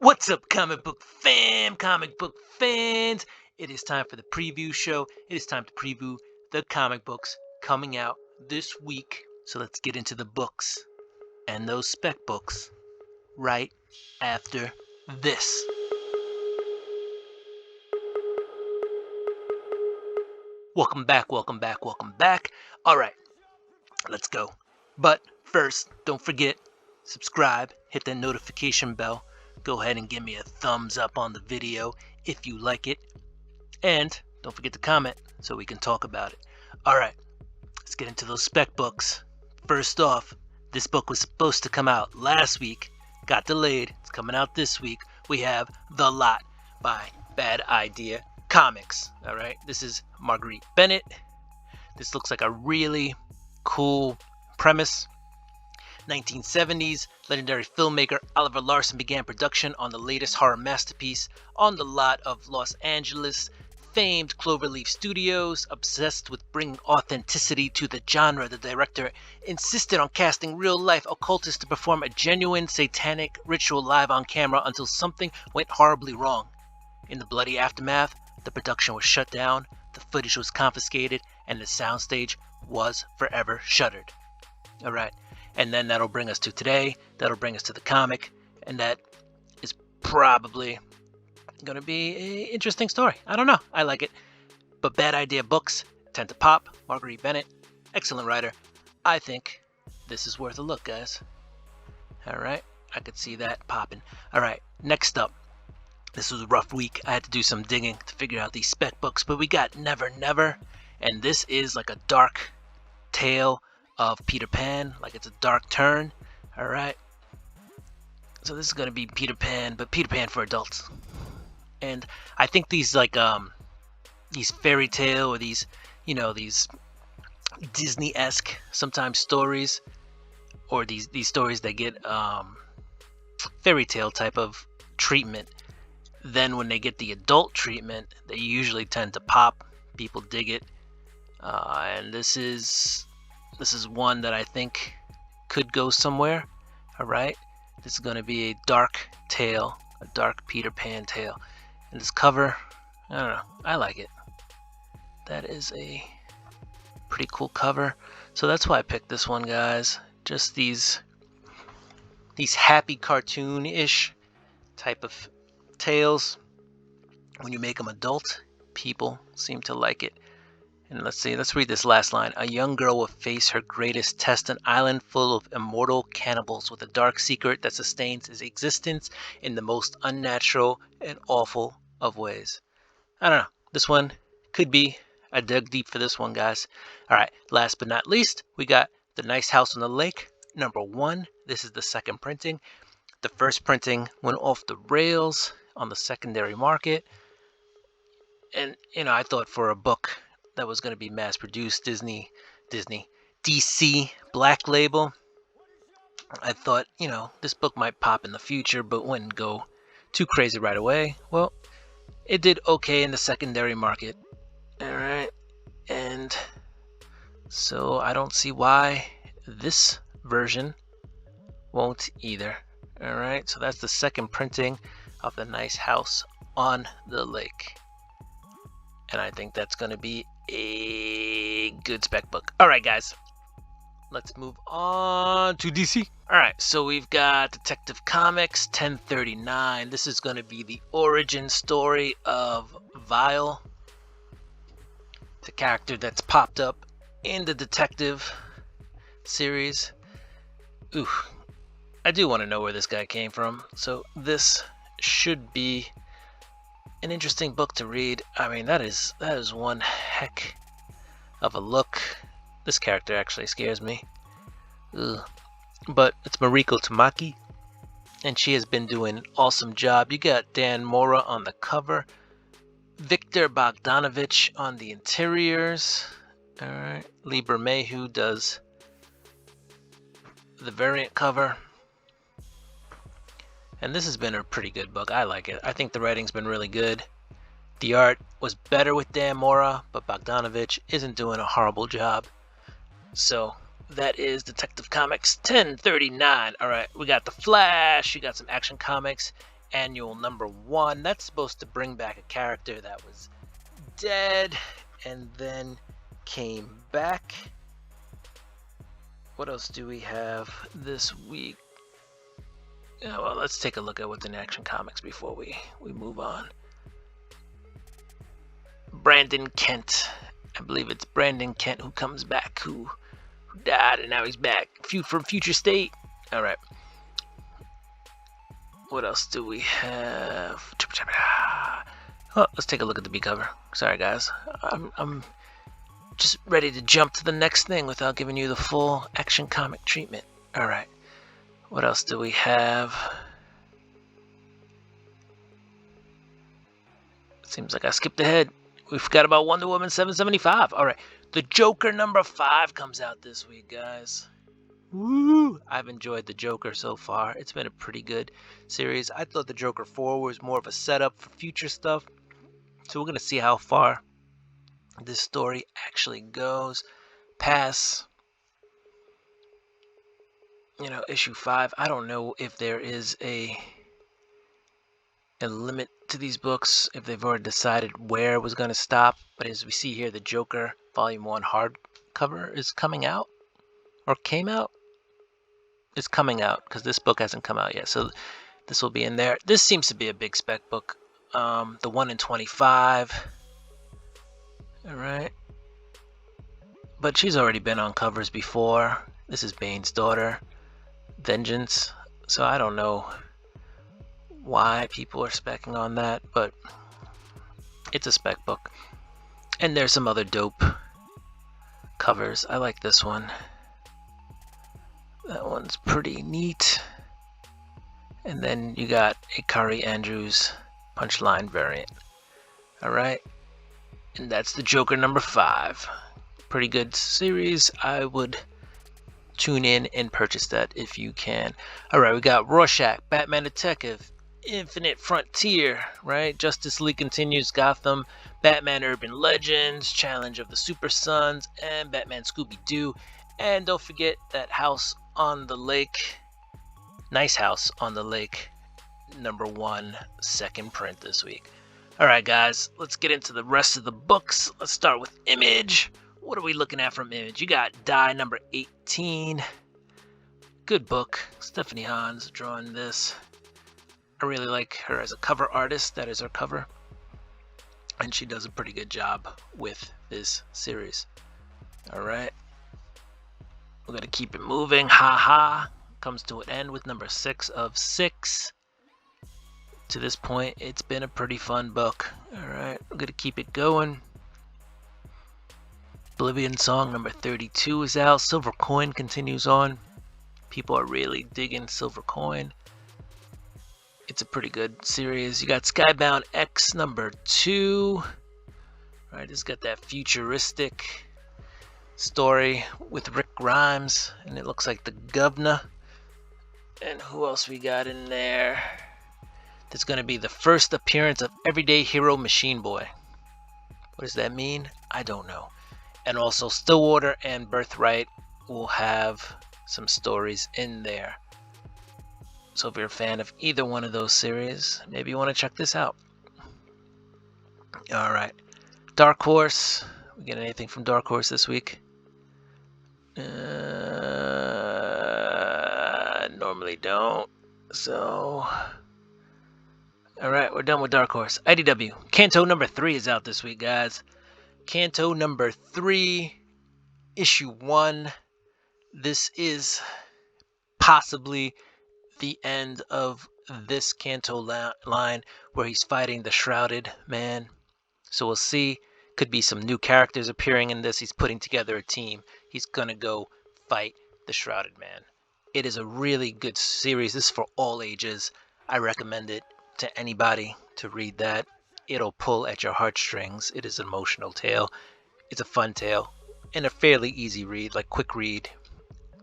What's up, comic book fans? It is time for the preview show. It is time to preview the comic books coming out this week. So let's get into the books and those spec books right after this. Welcome back. All right, let's go. But first, don't forget, subscribe, hit that notification bell. Go ahead and give me a thumbs up on the video if you like it. And don't forget to comment so we can talk about it. Alright, let's get into those spec books. First off, this book was supposed to come out last week. Got delayed. It's coming out this week. We have The Lot by Bad Idea Comics. Alright, this is Marguerite Bennett. This looks like a really cool premise. 1970s, legendary filmmaker Oliver Larson began production on the latest horror masterpiece on the lot of Los Angeles famed Cloverleaf Studios. Obsessed with bringing authenticity to the genre, the director insisted on casting real-life occultists to perform a genuine satanic ritual live on camera until something went horribly wrong. In the bloody aftermath, the production was shut down, the footage was confiscated, and the soundstage was forever shuttered. Alright. And then that'll bring us to today. That'll bring us to the comic. And that is probably going to be an interesting story. I don't know. I like it. But Bad Idea books tend to pop. Marguerite Bennett, excellent writer. I think this is worth a look, guys. All right. I could see that popping. All right. Next up. This was a rough week. I had to do some digging to figure out these spec books. But we got Never Never. And this is like a dark tale of Peter Pan, like it's a dark turn. All right, so this is gonna be Peter Pan, but Peter Pan for adults. And I think these these fairy tale or these these Disney-esque sometimes stories, or these stories that get fairy tale type of treatment, then when they get the adult treatment, they usually tend to pop. People dig it, and this is one that I think could go somewhere. All right, this is going to be a dark tale, a dark Peter Pan tale. And this cover, I don't know, I like it. That is a pretty cool cover. So that's why I picked this one, guys. Just these happy cartoon-ish type of tales. When you make them adult, people seem to like it. And let's read this last line. A young girl will face her greatest test, an island full of immortal cannibals with a dark secret that sustains his existence in the most unnatural and awful of ways. I don't know. This one could be, I dug deep for this one, guys. All right, last but not least, we got The Nice House on the Lake, #1. This is the second printing. The first printing went off the rails on the secondary market. And, I thought for a book that was going to be mass-produced, DC Black Label, I thought, this book might pop in the future, but wouldn't go too crazy right away. Well, it did okay in the secondary market. All right. And so I don't see why this version won't either. All right. So that's the second printing of The Nice House on the Lake. And I think that's going to be a good spec book. All right, guys. Let's move on to DC. All right, so we've got Detective Comics 1039. This is going to be the origin story of Vile, the character that's popped up in the Detective series. Ooh, I do want to know where this guy came from. So this should be an interesting book to read. I mean, that is one heck of a look. This character actually scares me. Ugh. But it's Mariko Tamaki, and she has been doing an awesome job. You got Dan Mora on the cover, Victor Bogdanovich on the interiors. All right, Libra Mayhew does the variant cover. And this has been a pretty good book. I like it. I think the writing's been really good. The art was better with Dan Mora, but Bogdanovich isn't doing a horrible job. So that is Detective Comics 1039. All right, we got The Flash. You got some Action Comics annual #1. That's supposed to bring back a character that was dead and then came back. What else do we have this week? Yeah, well, let's take a look at what's in Action Comics before we move on. Brandon Kent. I believe it's Brandon Kent who comes back, who died and now he's back. From Future State. All right. What else do we have? Oh, let's take a look at the B cover. Sorry, guys. I'm just ready to jump to the next thing without giving you the full Action Comic treatment. All right. What else do we have? Seems like I skipped ahead. We forgot about Wonder Woman 775. All right. The Joker #5 comes out this week, guys. Woo! I've enjoyed the Joker so far. It's been a pretty good series. I thought the Joker 4 was more of a setup for future stuff. So we're going to see how far this story actually goes past, issue 5. I don't know if there is a limit to these books, if they've already decided where it was going to stop. But as we see here, the Joker Volume 1 hardcover is coming out, or came out. It's coming out because this book hasn't come out yet, so this will be in there. This seems to be a big spec book. The 1 in 25. All right, but she's already been on covers before. This is Bane's daughter, Vengeance. So I don't know why people are specking on that, but it's a spec book. And there's some other dope covers. I like this one. That one's pretty neat. And then you got a Kari Andrews Punchline variant. All right. And that's the Joker #5. Pretty good series. I would tune in and purchase that if you can. All right. We got Rorschach, Batman Detective, Infinite Frontier, right? Justice League Continues, Gotham, Batman Urban Legends, Challenge of the Super Sons, and Batman Scooby-Doo. And don't forget that House on the Lake, Nice House on the Lake, #1, second print this week. All right, guys, let's get into the rest of the books. Let's start with Image. What are we looking at from Image? You got Die #18. Good book. Stephanie Hans drawing this. I really like her as a cover artist. That is her cover. And she does a pretty good job with this series. All right. We're going to keep it moving. Ha ha. Comes to an end with #6 of 6. To this point, it's been a pretty fun book. All right. We're going to keep it going. Oblivion Song #32 is out. Silver Coin continues on. People are really digging Silver Coin. It's a pretty good series. You got Skybound X #2. Right, it's got that futuristic story with Rick Grimes, and it looks like the governor. And who else we got in there? There's going to be the first appearance of Everyday Hero Machine Boy. What does that mean? I don't know. And also Stillwater and Birthright will have some stories in there. So if you're a fan of either one of those series, maybe you want to check this out. All right. Dark Horse. We get anything from Dark Horse this week? Normally don't. So, all right, we're done with Dark Horse. IDW. Canto #3 is out this week, guys. Canto #3, issue 1. This is possibly the end of this Canto line where he's fighting the Shrouded Man. So we'll see. Could be some new characters appearing in this. He's putting together a team. He's going to go fight the Shrouded Man. It is a really good series. This is for all ages. I recommend it to anybody to read that. It'll pull at your heartstrings. It is an emotional tale. It's a fun tale and a fairly easy read, like quick read.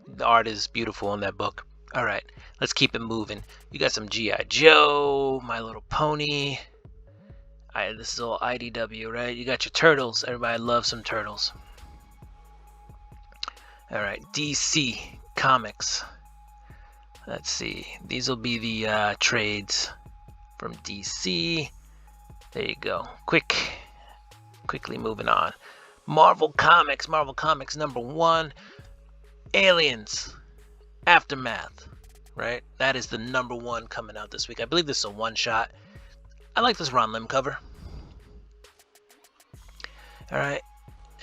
The art is beautiful in that book. All right, let's keep it moving. You got some G.I. Joe, My Little Pony. This is all IDW, right? You got your Turtles. Everybody loves some Turtles. All right, DC Comics. Let's see. These will be the trades. from DC. There you go. Quickly moving on. Marvel Comics #1. Aliens Aftermath. Right? That is the #1 coming out this week. I believe this is a one-shot. I like this Ron Lim cover. All right.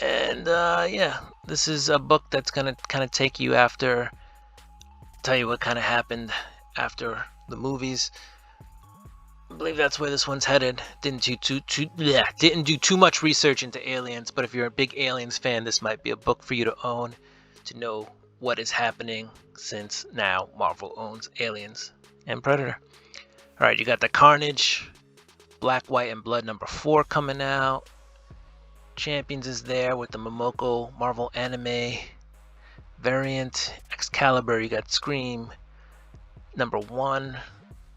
And yeah, this is a book that's gonna kind of take you after, tell you what kind of happened after the movies. I believe that's where this one's headed. Didn't do too much research into aliens, but if you're a big aliens fan, this might be a book for you to own, to know what is happening, since now Marvel owns Aliens and Predator. All right, you got the Carnage, Black, White, and Blood #4 coming out. Champions is there with the Momoko Marvel anime variant. Excalibur, you got Scream #1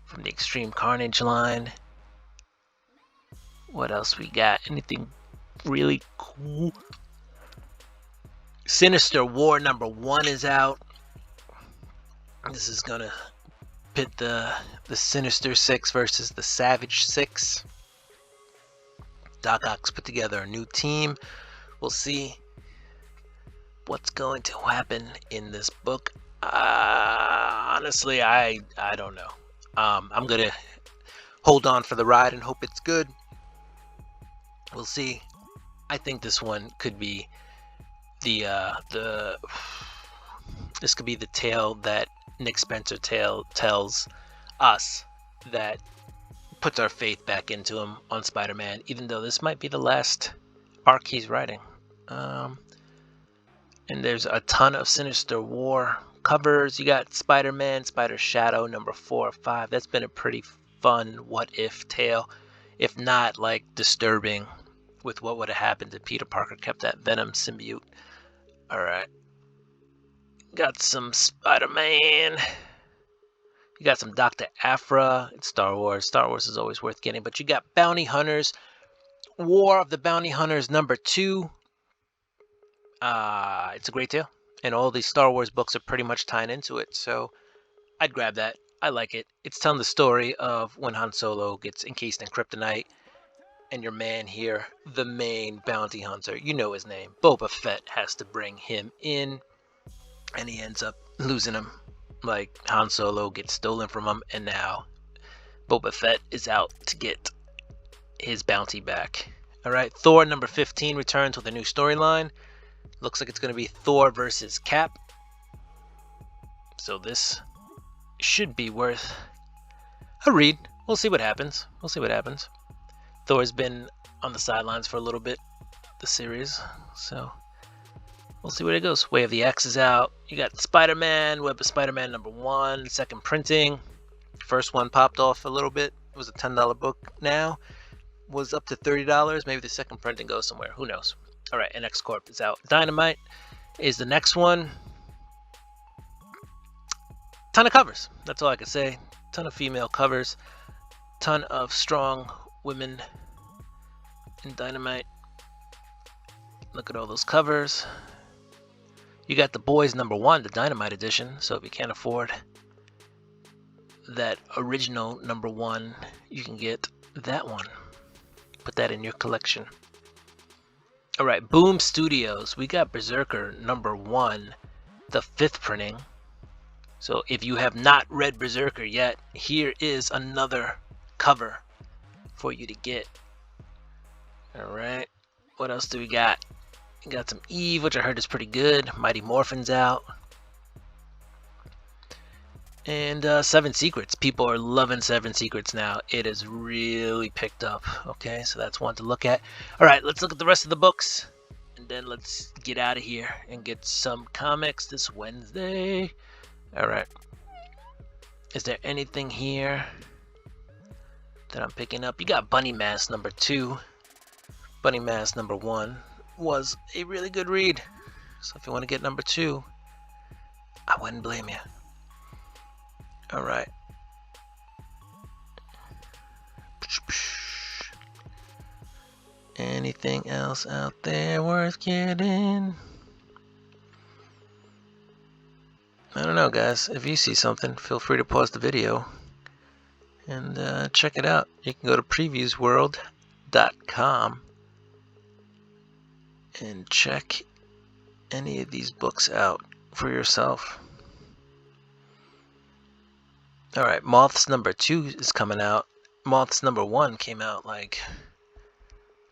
from the Extreme Carnage line. What else we got? Anything really cool? Sinister War #1 is out. This is gonna pit the Sinister Six versus the Savage Six. Doc Ock's put together a new team. We'll see what's going to happen in this book. Honestly, I don't know. I'm gonna hold on for the ride and hope it's good. We'll see. I think this one could be this could be the tale that Nick Spencer tells us, that puts our faith back into him on Spider-Man, even though this might be the last arc he's writing. And there's a ton of Sinister War covers. You got Spider-Man, Spider Shadow #4 or 5. That's been a pretty fun what if tale, if not like disturbing, with what would have happened if Peter Parker kept that Venom symbiote. All right, got some Spider-Man. You got some Dr. Aphra. It's Star Wars. Star Wars is always worth getting. But you got Bounty Hunters, War of the Bounty Hunters #2. It's a great tale, and all these Star Wars books are pretty much tying into it, so I'd grab that. I like it. It's telling the story of when Han Solo gets encased in kryptonite, and your man here, the main bounty hunter, you know his name, Boba Fett, has to bring him in, and he ends up losing him. Like, Han Solo gets stolen from him, and now Boba Fett is out to get his bounty back. All right, Thor #15 returns with a new storyline. Looks like it's going to be Thor versus Cap. So this should be worth a read. We'll see what happens. Thor's been on the sidelines for a little bit, the series. So we'll see where it goes. Way of the X is out. You got Spider-Man, Web of Spider-Man #1, second printing. First one popped off a little bit. It was a $10 book. Now was up to $30. Maybe the second printing goes somewhere. Who knows? All right, and X-Corp is out. Dynamite is the next one. Ton of covers. That's all I can say. Ton of female covers. Ton of strong women in Dynamite. Look at all those covers. You got The Boys #1, the Dynamite edition. So if you can't afford that original #1, you can get that one. Put that in your collection. All right, Boom Studios. We got Berserker #1, the 5th printing. So if you have not read Berserker yet, here is another cover for you to get. All right, what else do we got? We got some Eve, which I heard is pretty good. Mighty Morphin's out. And 7 Secrets. People are loving 7 Secrets now. It has really picked up. Okay, so that's one to look at. All right, let's look at the rest of the books. And then let's get out of here and get some comics this Wednesday. All right. Is there anything here that I'm picking up? You got Bunny Mask #2. Bunny Mask #1 was a really good read. So if you want to get #2, I wouldn't blame you. All right. Anything else out there worth getting? I don't know, guys. If you see something, feel free to pause the video and check it out. You can go to previewsworld.com and check any of these books out for yourself. All right, Moths number 2 is coming out. Moths number 1 came out I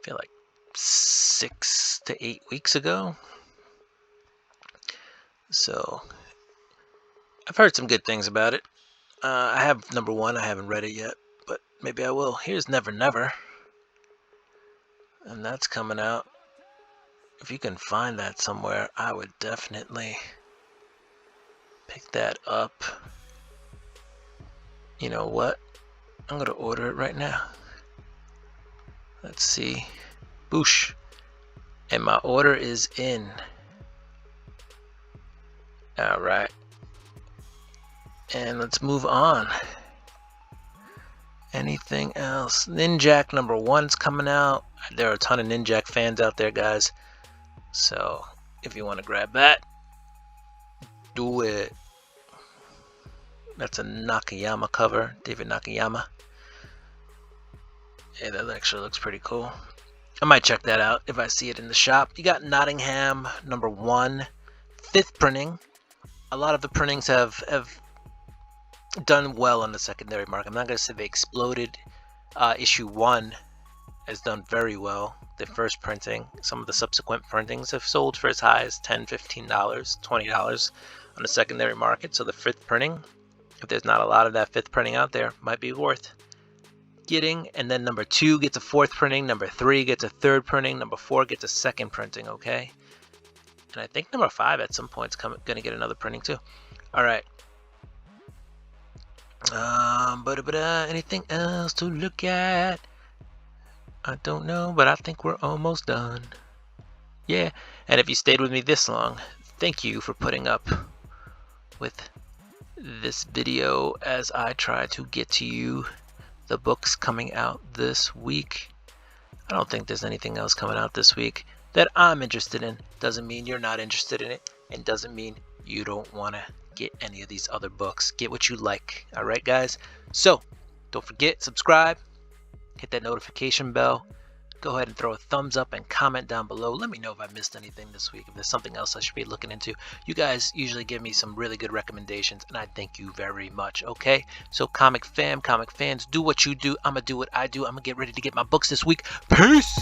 feel like 6 to 8 weeks ago. So I've heard some good things about it. I have number 1. I haven't read it yet, but maybe I will. Here's Never Never, and that's coming out. If you can find that somewhere, I would definitely pick that up. You know what? I'm going to order it right now. Let's see. Boosh. And my order is in. All right. And let's move on. Anything else? Ninjak number 1's coming out. There are a ton of Ninjak fans out there, guys. So if you want to grab that, do it. That's a Nakayama cover, David Nakayama. Yeah, that actually looks pretty cool. I might check that out if I see it in the shop. You got Nottingham number 1, 5th printing. A lot of the printings have done well on the secondary market. I'm not going to say they exploded. Issue 1 has done very well. The first printing. Some of the subsequent printings have sold for as high as $10, $15, $20 on the secondary market. So the 5th printing, if there's not a lot of that 5th printing out there, might be worth getting. And then number 2 gets a 4th printing. Number 3 gets a 3rd printing. Number 4 gets a 2nd printing. Okay. And I think number 5 at some point is going to get another printing too. All right. Anything else to look at? I don't know, but I think we're almost done. Yeah, and if you stayed with me this long, thank you for putting up with this video as I try to get to you the books coming out this week. I don't think there's anything else coming out this week that I'm interested in. Doesn't mean you're not interested in it, and doesn't mean you don't want to get any of these other books. Get what you like. All right, guys? So don't forget, subscribe, hit that notification bell, go ahead and throw a thumbs up and comment down below. Let me know if I missed anything this week, if there's something else I should be looking into. You guys usually give me some really good recommendations, and I thank you very much. Okay, so comic fans, do what you do. I'm gonna do what I do. I'm gonna get ready to get my books this week. Peace.